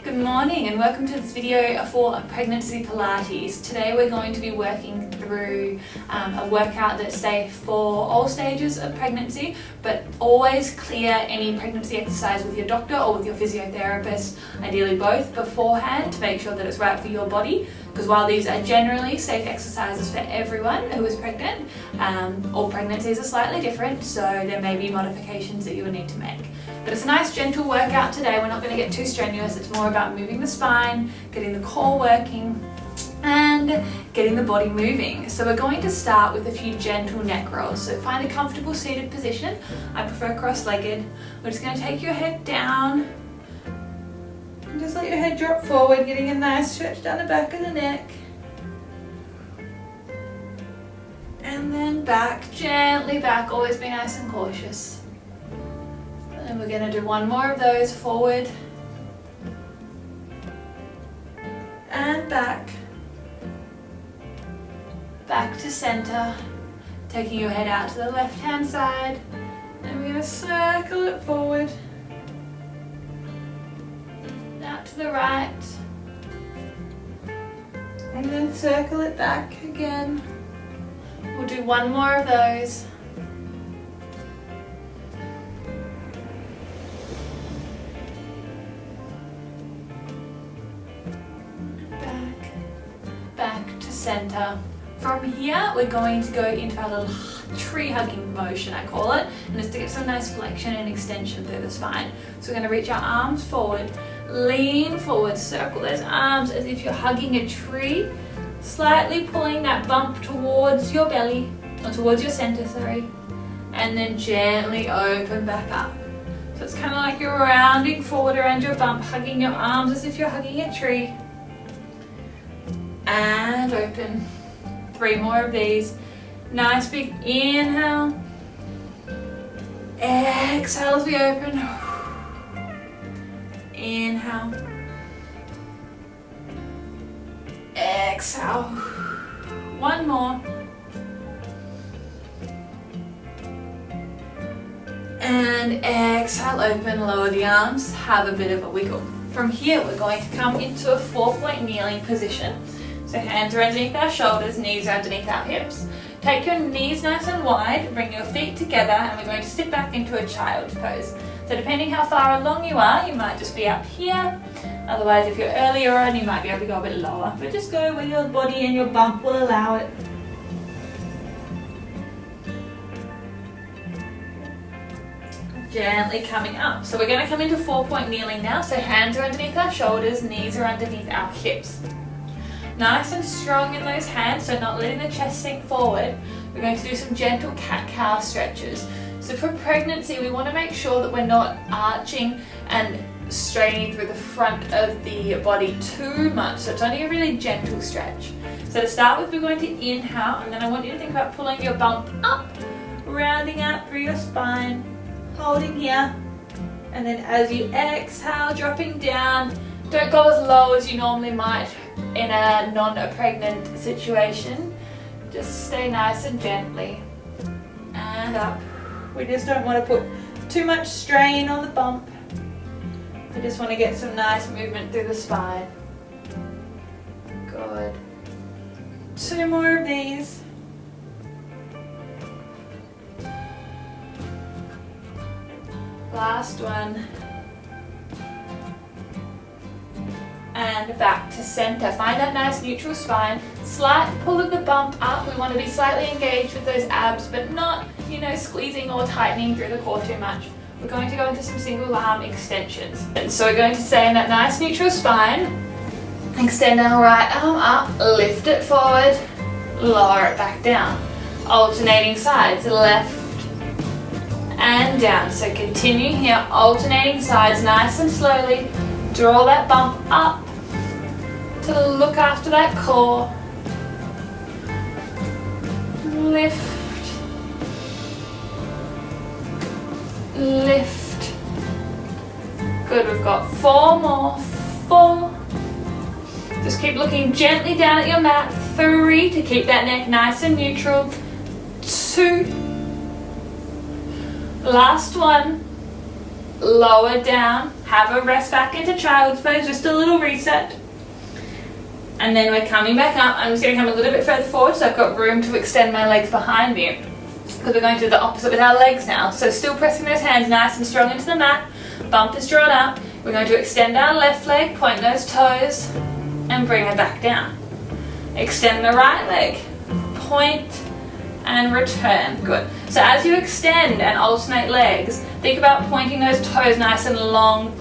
Good morning and welcome to this video for Pregnancy Pilates. Today we're going to be working through a workout that's safe for all stages of pregnancy, but always clear any pregnancy exercise with your doctor or with your physiotherapist, ideally both, beforehand to make sure that it's right for your body. Because while these are generally safe exercises for everyone who is pregnant, all pregnancies are slightly different, so there may be modifications that you will need to make. But it's a nice gentle workout today. We're not going to get too strenuous. It's more about moving the spine, getting the core working, and getting the body moving. So we're going to start with a few gentle neck rolls. So find a comfortable seated position. I prefer cross-legged. We're just going to take your head down and just let your head drop forward, getting a nice stretch down the back of the neck. And then back, gently back. Always be nice and cautious. And we're going to do one more of those, forward and back to center, taking your head out to the left hand side, and we're going to circle it forward, out to the right, and then circle it back again. We'll do one more of those. Back to center. From here, we're going to go into our little tree hugging motion, I call it, and it's to get some nice flexion and extension through the spine. So we're going to reach our arms forward, lean forward, circle those arms as if you're hugging a tree, slightly pulling that bump towards your belly, or towards your center, sorry, and then gently open back up. So it's kind of like you're rounding forward around your bump, hugging your arms as if you're hugging a tree. And open. 3 more of these. Nice big inhale. Exhale as we open. Inhale. Exhale. One more. And exhale, open, lower the arms, have a bit of a wiggle. From here, we're going to come into a 4-point kneeling position. So hands are underneath our shoulders, knees are underneath our hips. Take your knees nice and wide, bring your feet together, and we're going to sit back into a child's pose. So depending how far along you are, you might just be up here. Otherwise, if you're earlier on, you might be able to go a bit lower. But just go where your body and your bump will allow it. Gently coming up. So we're going to come into 4-point kneeling now. So hands are underneath our shoulders, knees are underneath our hips. Nice and strong in those hands, so not letting the chest sink forward. We're going to do some gentle cat-cow stretches. So for pregnancy, we want to make sure that we're not arching and straining through the front of the body too much. So it's only a really gentle stretch. So to start with, we're going to inhale, and then I want you to think about pulling your bump up, rounding out through your spine, holding here, and then as you exhale, dropping down. Don't go as low as you normally might in a non-pregnant situation. Just stay nice and gently. And up. We just don't want to put too much strain on the bump. We just want to get some nice movement through the spine. Good. 2 more of these. Last one. And back to center. Find that nice neutral spine. Slight pull of the bump up. We want to be slightly engaged with those abs, but not, squeezing or tightening through the core too much. We're going to go into some single arm extensions. And so we're going to stay in that nice neutral spine. Extend our right arm up, lift it forward, lower it back down. Alternating sides, left and down. So continue here, alternating sides nice and slowly. Draw that bump up to look after that core. Lift. Lift. Good, we've got 4 more. 4. Just keep looking gently down at your mat. 3 to keep that neck nice and neutral. 2. Last one. lower down, have a rest back into child's pose, just a little reset. And then we're coming back up. I'm just going to come a little bit further forward so I've got room to extend my legs behind me, because we're going to do the opposite with our legs now. So still pressing those hands nice and strong into the mat, bump is drawn up. We're going to extend our left leg, point those toes, and bring it back down. Extend the right leg, point and return. Good. So as you extend and alternate legs, think about pointing those toes nice and long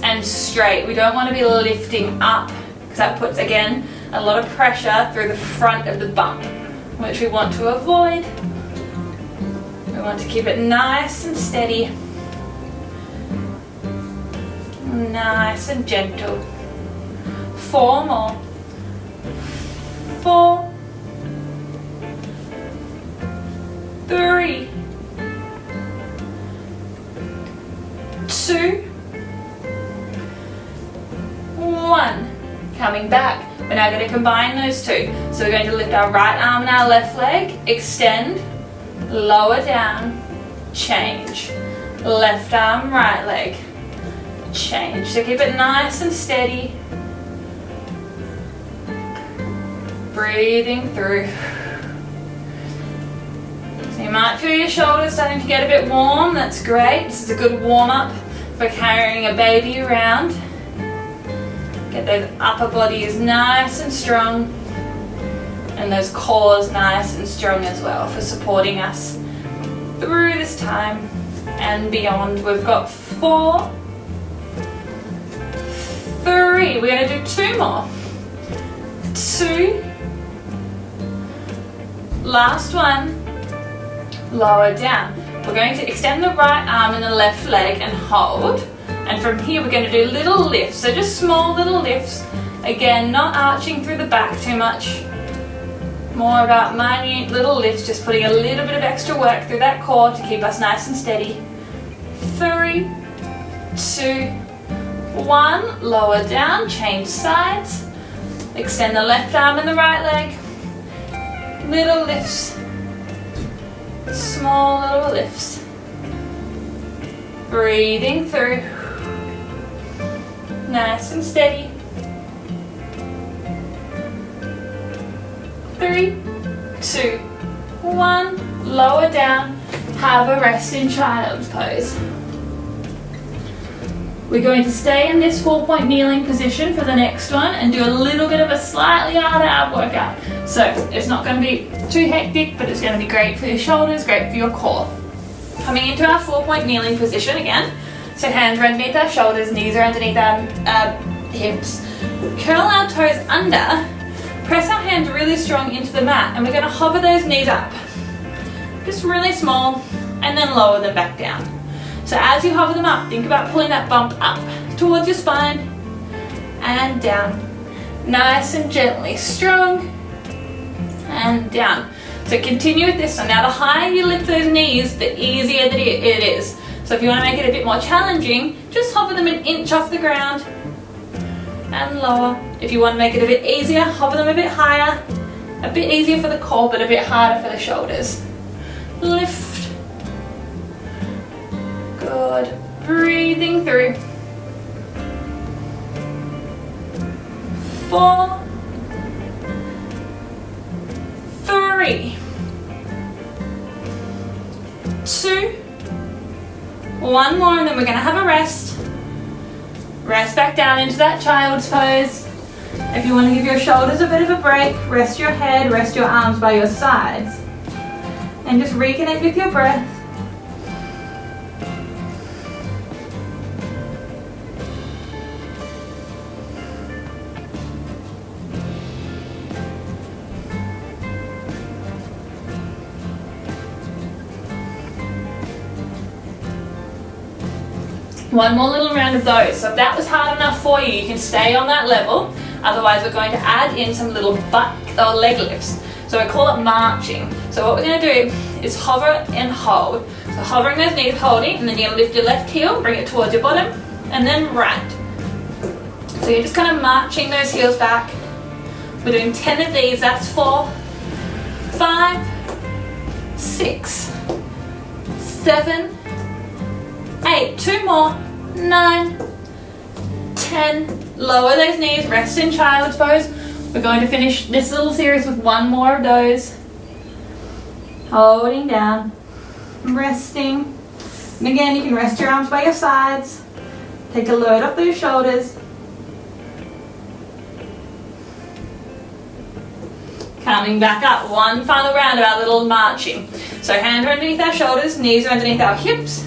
and straight. We don't want to be lifting up, because that puts, again, a lot of pressure through the front of the bump, which we want to avoid. We want to keep it nice and steady, nice and gentle. 4 more. 4, 3, 2, 1. Coming back. We're now going to combine those two. So we're going to lift our right arm and our left leg, extend, lower down, change. Left arm, right leg, change. So keep it nice and steady. Breathing through. So you might feel your shoulders starting to get a bit warm. That's great. This is a good warm up for carrying a baby around. Get those upper bodies nice and strong, and those cores nice and strong as well for supporting us through this time and beyond. We've got 4, 3. We're going to do 2 more. 2. Last one. Lower down. We're going to extend the right arm and the left leg and hold. And from here we're going to do little lifts. So just small little lifts. Again, not arching through the back too much. More about minute little lifts, just putting a little bit of extra work through that core to keep us nice and steady. 3, 2, 1. Lower down, change sides. Extend the left arm and the right leg. Little lifts. Small little lifts. Breathing through. Nice and steady. 3, 2, 1. Lower down. Have a rest in child's pose. We're going to stay in this 4-point kneeling position for the next one and do a little bit of a slightly harder ab workout. So it's not going to be too hectic, but it's going to be great for your shoulders, great for your core. Coming into our 4-point kneeling position again. So hands are underneath our shoulders, knees are underneath our hips. Curl our toes under. Press our hands really strong into the mat, and we're going to hover those knees up. Just really small, and then lower them back down. So as you hover them up, think about pulling that bump up towards your spine and down. Nice and gently, strong and down. So continue with this one. Now the higher you lift those knees, the easier that it is. So if you want to make it a bit more challenging, just hover them 1 inch off the ground and lower. If you want to make it a bit easier, hover them a bit higher. A bit easier for the core, but a bit harder for the shoulders. Lift. Good. Breathing through. 4, 3, 2, 1 more, and then we're going to have a rest. Rest back down into that child's pose. If you want to give your shoulders a bit of a break, rest your head, rest your arms by your sides, and just reconnect with your breath. One more little round of those. So if that was hard enough for you, you can stay on that level. Otherwise, we're going to add in some little butt or leg lifts. So I call it marching. So what we're going to do is hover and hold. So hovering those knees, holding, and then you're going to lift your left heel, bring it towards your bottom, and then right. So you're just kind of marching those heels back. We're doing 10 of these. That's 4, 5, 6, 7, 8, 2 more, 9, 10. Lower those knees, rest in child's pose. We're going to finish this little series with one more of those. Holding down, resting. And again, you can rest your arms by your sides. Take a load off those shoulders. Coming back up, one final round of our little marching. So hands are underneath our shoulders, knees are underneath our hips.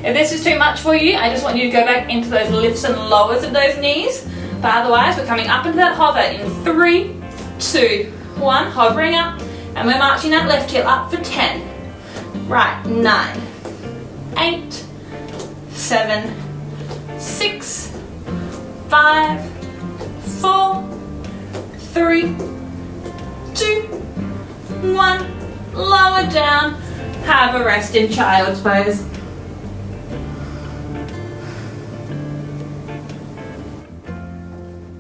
If this is too much for you, I just want you to go back into those lifts and lowers of those knees. But otherwise, we're coming up into that hover in 3, 2, 1, hovering up. And we're marching that left heel up for 10. Right, 9, 8, 7, 6, 5, 4, 3, 2, 1. Lower down. Have a rest in child's pose.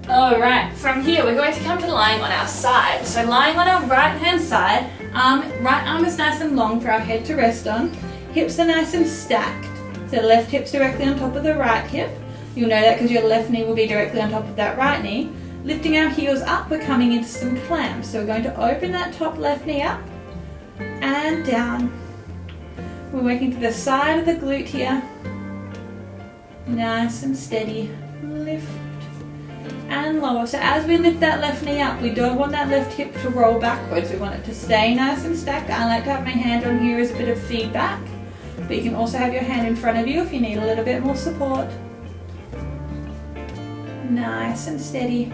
Alright, from here we're going to come to lying on our side. So lying on our right hand side, right arm is nice and long for our head to rest on. Hips are nice and stacked. So the left hip's directly on top of the right hip. You'll know that because your left knee will be directly on top of that right knee. Lifting our heels up, we're coming into some clamps. So we're going to open that top left knee up and down. We're working to the side of the glute here. Nice and steady. Lift and lower. So as we lift that left knee up, we don't want that left hip to roll backwards. We want it to stay nice and stacked. I like to have my hand on here as a bit of feedback, but you can also have your hand in front of you if you need a little bit more support. Nice and steady.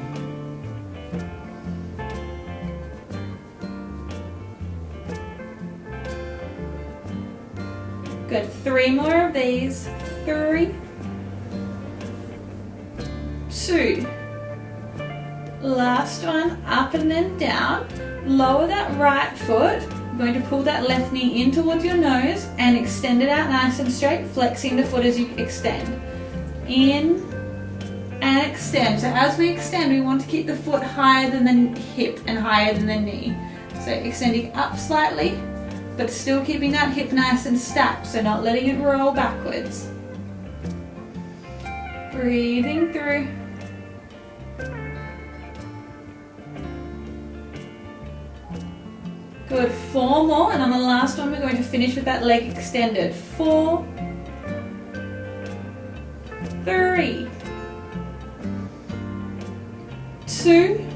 Good, 3 more of these. 3, 2, last one, up and then down. Lower that right foot. I'm going to pull that left knee in towards your nose and extend it out nice and straight, flexing the foot as you extend. In and extend. So as we extend, we want to keep the foot higher than the hip and higher than the knee. So extending up slightly, but still keeping that hip nice and stacked, so not letting it roll backwards. Breathing through. Good, 4 more, and on the last one we're going to finish with that leg extended. 4, 3, 2,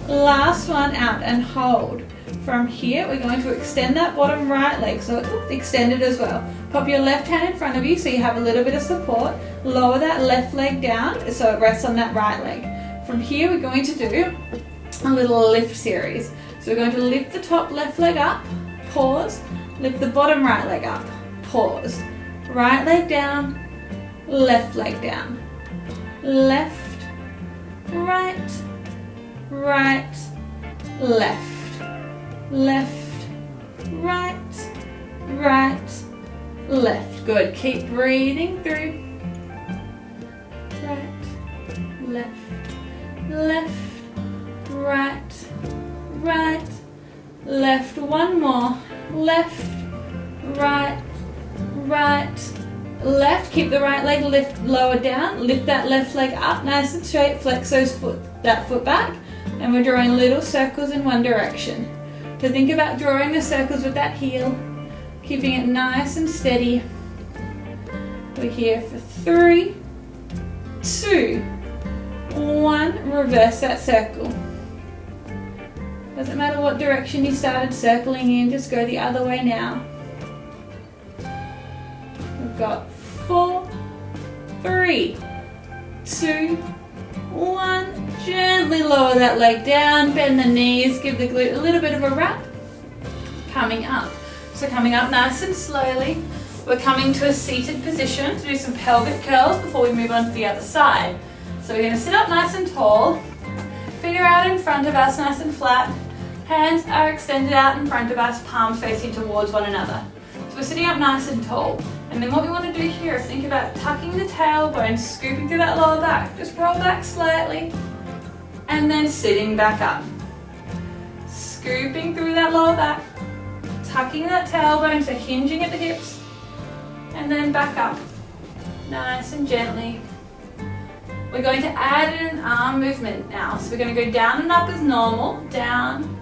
last one out and hold. From here we're going to extend that bottom right leg, so it's extended as well. Pop your left hand in front of you so you have a little bit of support. Lower that left leg down so it rests on that right leg. From here we're going to do a little lift series. So we're going to lift the top left leg up, pause, lift the bottom right leg up, pause. Right leg down, left leg down. Left, right, right, left. Left, right, right, left. Good. Keep breathing through. Right, left, left, right, right, left. One more. Left, right, right, left. Keep the right leg lift lower down. Lift that left leg up nice and straight. Flex that foot back. And we're drawing little circles in one direction. So think about drawing the circles with that heel, keeping it nice and steady. We're here for 3, 2, 1. Reverse that circle. Doesn't matter what direction you started circling in, just go the other way now. We've got 4, 3, 2, 1. Gently lower that leg down, bend the knees, give the glute a little bit of a wrap. Coming up. So coming up nice and slowly, we're coming to a seated position to do some pelvic curls before we move on to the other side. So we're going to sit up nice and tall, feet are out in front of us nice and flat, hands are extended out in front of us, palms facing towards one another. So we're sitting up nice and tall. And then what we want to do here is think about tucking the tailbone, scooping through that lower back. Just roll back slightly. And then sitting back up. Scooping through that lower back. Tucking that tailbone, so hinging at the hips. And and then back up. Nice and gently. We're going to add in an arm movement now. So we're going to go down and up as normal, down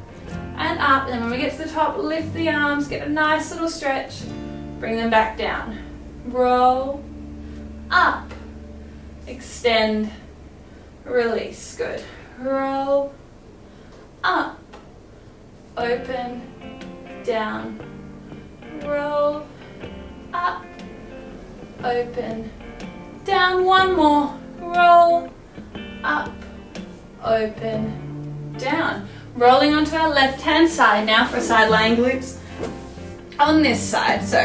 and up. And then when we get to the top, lift the arms, get a nice little stretch, bring them back down. Roll, up, extend, release. Good. Roll, up, open, down, roll, up, open, down. One more. Roll, up, open, down. Rolling onto our left hand side now for side lying glutes on this side. So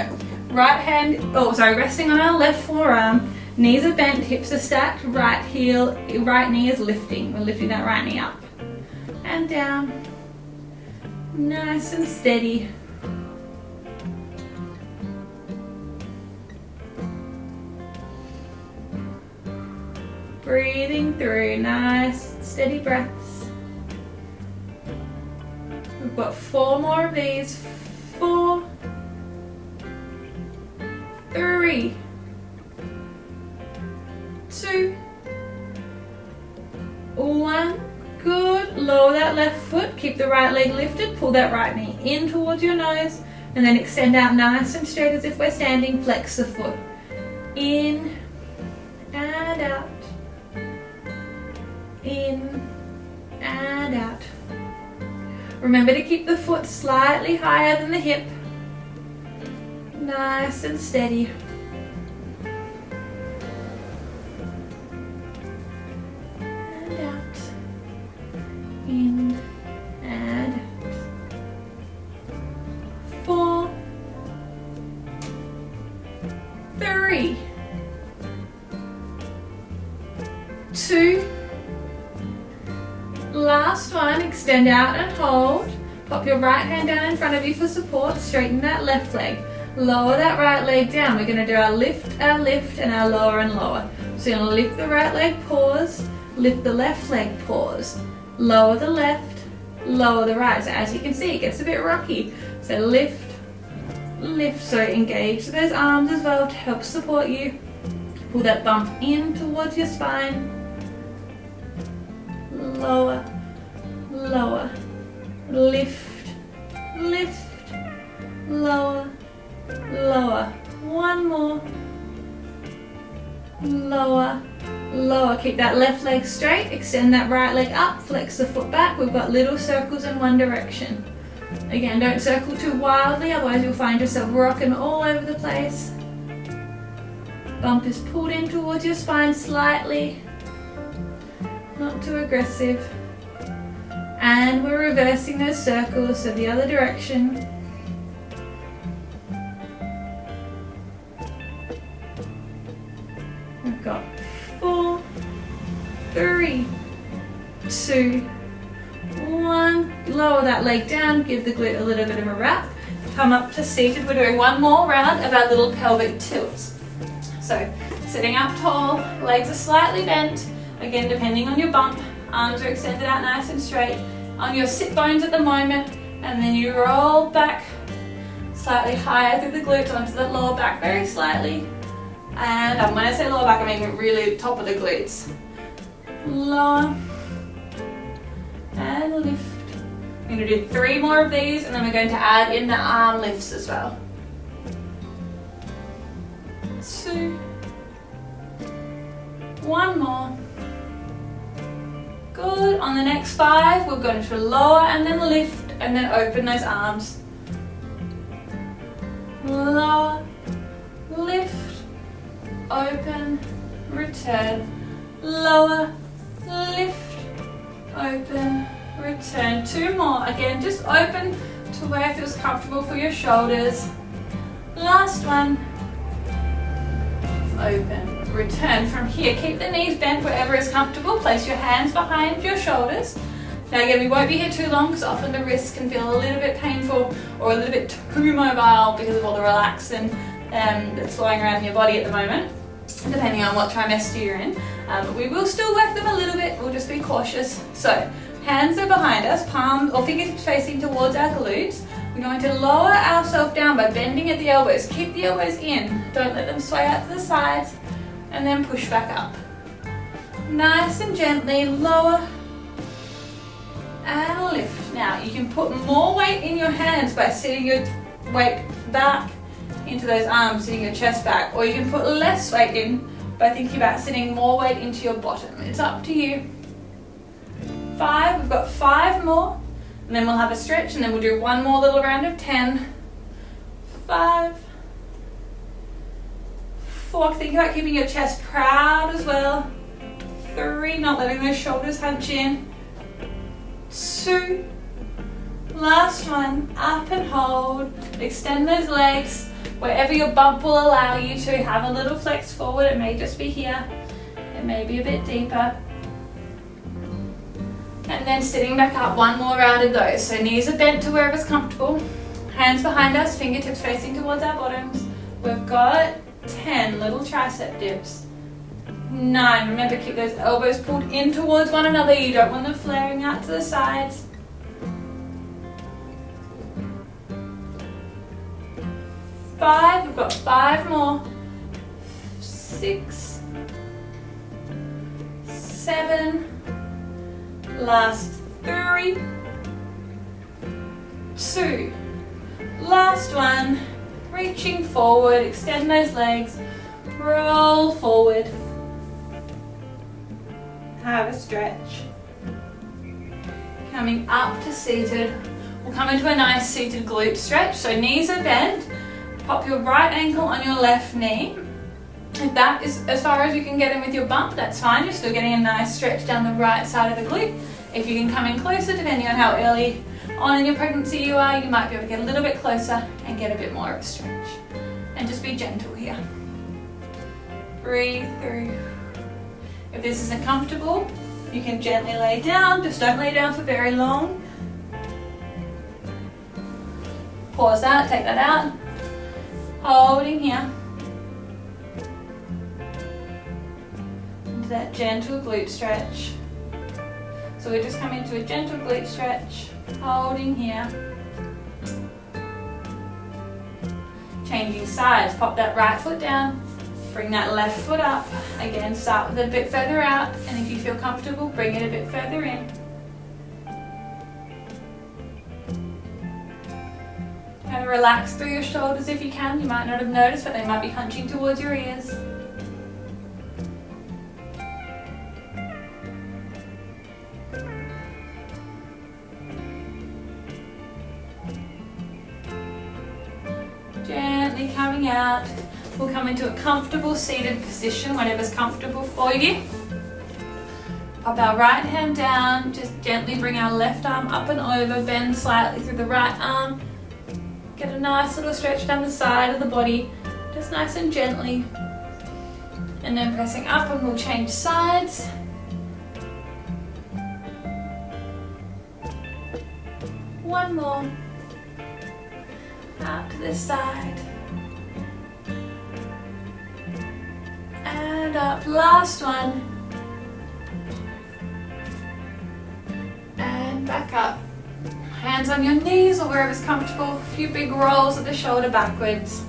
right hand, resting on our left forearm, knees are bent, hips are stacked, right knee is lifting. We're lifting that right knee up and down, nice and steady. Breathing through, nice, steady breaths. We've got 4 more of these. 4, 3, 2, 1. Good. Lower that left foot, keep the right leg lifted, pull that right knee in towards your nose, and then extend out nice and straight as if we're standing. Flex the foot. In and out. In and out. Remember to keep the foot slightly higher than the hip. Nice and steady. And out. In and out. 4, 3, 2. Last one, extend out and hold. Pop your right hand down in front of you for support. Straighten that left leg. Lower that right leg down. We're going to do our lift, and our lower and lower. So you're going to lift the right leg, pause. Lift the left leg, pause. Lower the left, lower the right. So as you can see, it gets a bit rocky. So lift, lift. So engage those arms as well to help support you. Pull that bump in towards your spine. Lower, lower, lift, lift, lower, lower. One more. Lower, lower. Keep that left leg straight, extend that right leg up, flex the foot back. We've got little circles in one direction. Again, don't circle too wildly, otherwise you'll find yourself rocking all over the place. Bump is pulled in towards your spine slightly. Not too aggressive. And we're reversing those circles, so the other direction. We've got 4, 3, 2, 1. Lower that leg down, give the glute a little bit of a wrap. Come up to seated. We're doing one more round of our little pelvic tilts. So sitting up tall, legs are slightly bent. Again, depending on your bump, arms are extended out nice and straight on your sit bones at the moment, and then you roll back slightly higher through the glutes onto the lower back very slightly. And when I say lower back, I mean really the top of the glutes. Lower and lift. We're going to do 3 more of these, and then we're going to add in the arm lifts as well. 2, 1 more. Good. On the next 5, we're going to lower and then lift and then open those arms. Lower, lift, open, return. Lower, lift, open, return. 2 more. Again, just open to where it feels comfortable for your shoulders. Last one. Open. Return from here. Keep the knees bent wherever is comfortable. Place your hands behind your shoulders. Now again, we won't be here too long because often the wrists can feel a little bit painful or a little bit too mobile because of all the relaxin that's flowing around in your body at the moment, depending on what trimester you're in. But we will still work them a little bit. We'll just be cautious. So hands are behind us, palms or fingertips facing towards our glutes. We're going to lower ourselves down by bending at the elbows. Keep the elbows in. Don't let them sway out to the sides. And then push back up. Nice and gently lower and lift. Now you can put more weight in your hands by sitting your weight back into those arms, sitting your chest back, or you can put less weight in by thinking about sitting more weight into your bottom. It's up to you. 5, we've got 5 more, and then we'll have a stretch, and then we'll do one more little round of 10. 5, 4, think about keeping your chest proud as well. 3, not letting those shoulders hunch in. 2, last one, up and hold, extend those legs. Wherever your bump will allow you to have a little flex forward. It may just be here, it may be a bit deeper. And then sitting back up, one more round of those. So knees are bent to wherever's comfortable. Hands behind us, fingertips facing towards our bottoms. We've got 10 little tricep dips. 9, remember keep those elbows pulled in towards one another. You don't want them flaring out to the sides. 5, we've got 5 more. 6, 7, last 3, 2, last one, reaching forward, extend those legs, roll forward, have a stretch. Coming up to seated, we'll come into a nice seated glute stretch, so knees are bent. Pop your right ankle on your left knee. If that is as far as you can get in with your bump, that's fine. You're still getting a nice stretch down the right side of the glute. If you can come in closer, depending on how early on in your pregnancy you are, you might be able to get a little bit closer and get a bit more of a stretch. And just be gentle here. Breathe through. If this isn't comfortable, you can gently lay down. Just don't lay down for very long. Pause that, take that out. Holding here. Into that gentle glute stretch. So we just come into a gentle glute stretch, holding here. Changing sides, pop that right foot down, bring that left foot up. Again, start with it a bit further out, and if you feel comfortable, bring it a bit further in. Kind of relax through your shoulders if you can. You might not have noticed, but they might be hunching towards your ears. Gently coming out. We'll come into a comfortable seated position, whatever's comfortable for you. Pop our right hand down, just gently bring our left arm up and over, bend slightly through the right arm. Get a nice little stretch down the side of the body, just nice and gently. And then pressing up, and we'll change sides. One more. Out to this side. And up, last one. And back up. Hands on your knees or wherever's comfortable. A few big rolls of the shoulder backwards.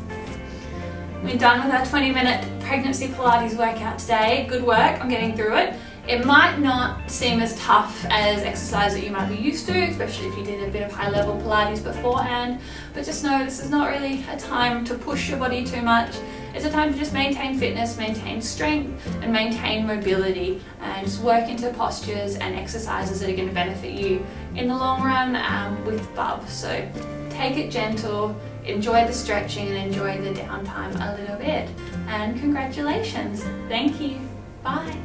We're done with our 20-minute Pregnancy Pilates workout today. Good work on getting through it. It might not seem as tough as exercise that you might be used to, especially if you did a bit of high-level Pilates beforehand, but just know this is not really a time to push your body too much. It's a time to just maintain fitness, maintain strength, and maintain mobility, and just work into postures and exercises that are going to benefit you in the long run with bub. So take it gentle, enjoy the stretching, and enjoy the downtime a little bit. And congratulations. Thank you. Bye.